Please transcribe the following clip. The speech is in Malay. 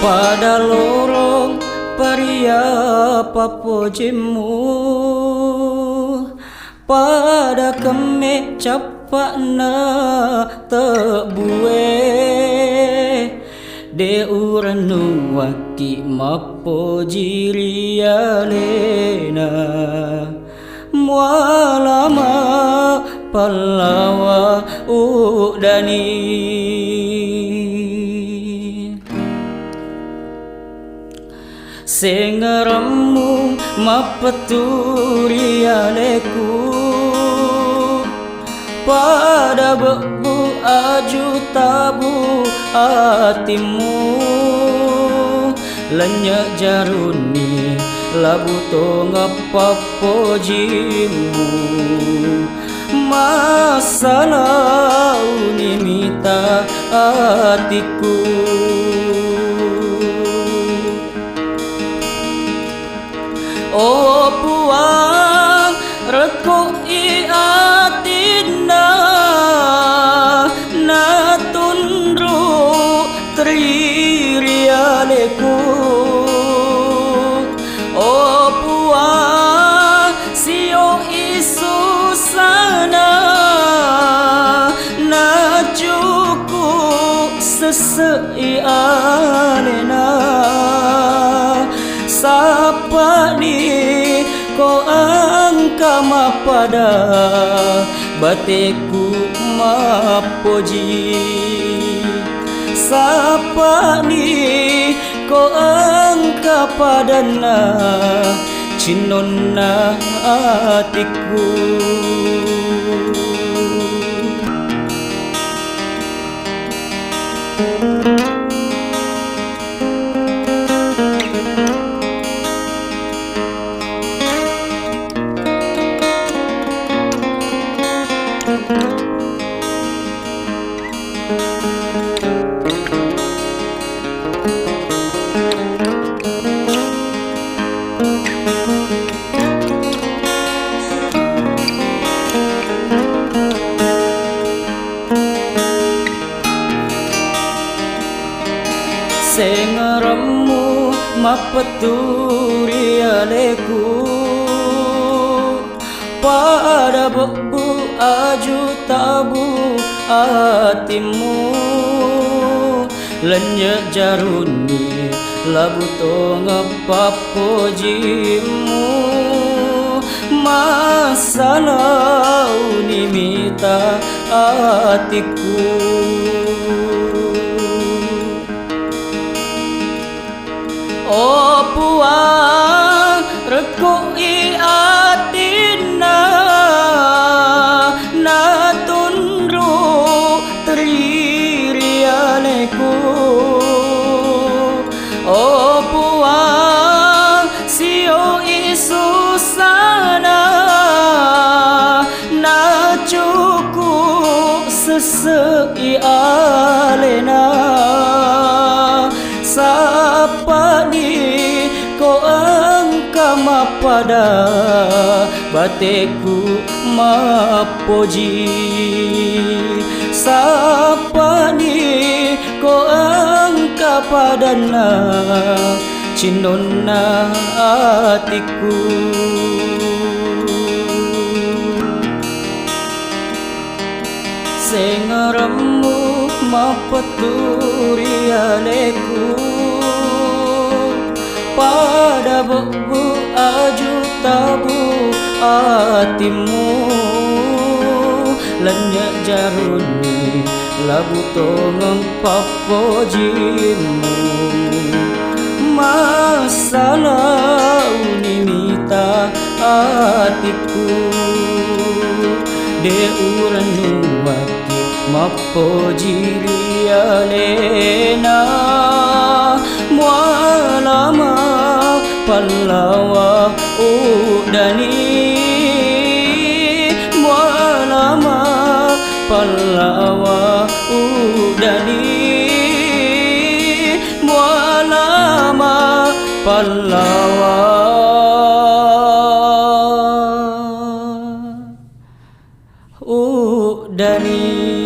Pada lorong paria papojimu, pada keme capakna tebue, de uranu waki mapojirialena, mualama palawa udani. Sengeramu mapeturi aleku, pada bebu aju tabu hatimu, lenyak jaruni labu tonga papojimu, masalah unimita hatiku. Oh puang reko i atina na tundru tririaleku. Oh puang sio isu sana na cukup sesei alena. Sapa ni ko angka mapada bateku mapoji. Sapa ni ko angka padana cinonna hatiku. Sengeramu mapeturi aleku, pada bebu aju tabu hatimu, lenyak jaruni labu tonga papojimu, masalah unimita hatiku. Oh puang reko i atina na tundru tririaleku. Oh puang sio isu sana na cukup sesei alena. Sapa ni ko angka mapada bateku mapoji. Sapa ni ko angka padana cinonna hatiku. Sengeramu mapeturi aleku, pada bebu aju tabu hatimu, lenyak jaruni labu tongong papojimu, masalah unimita hatiku. De uranu waki Mapojilialena Mualama Pallawa udani Mualama Pallawa udani Mualama Pallawa udani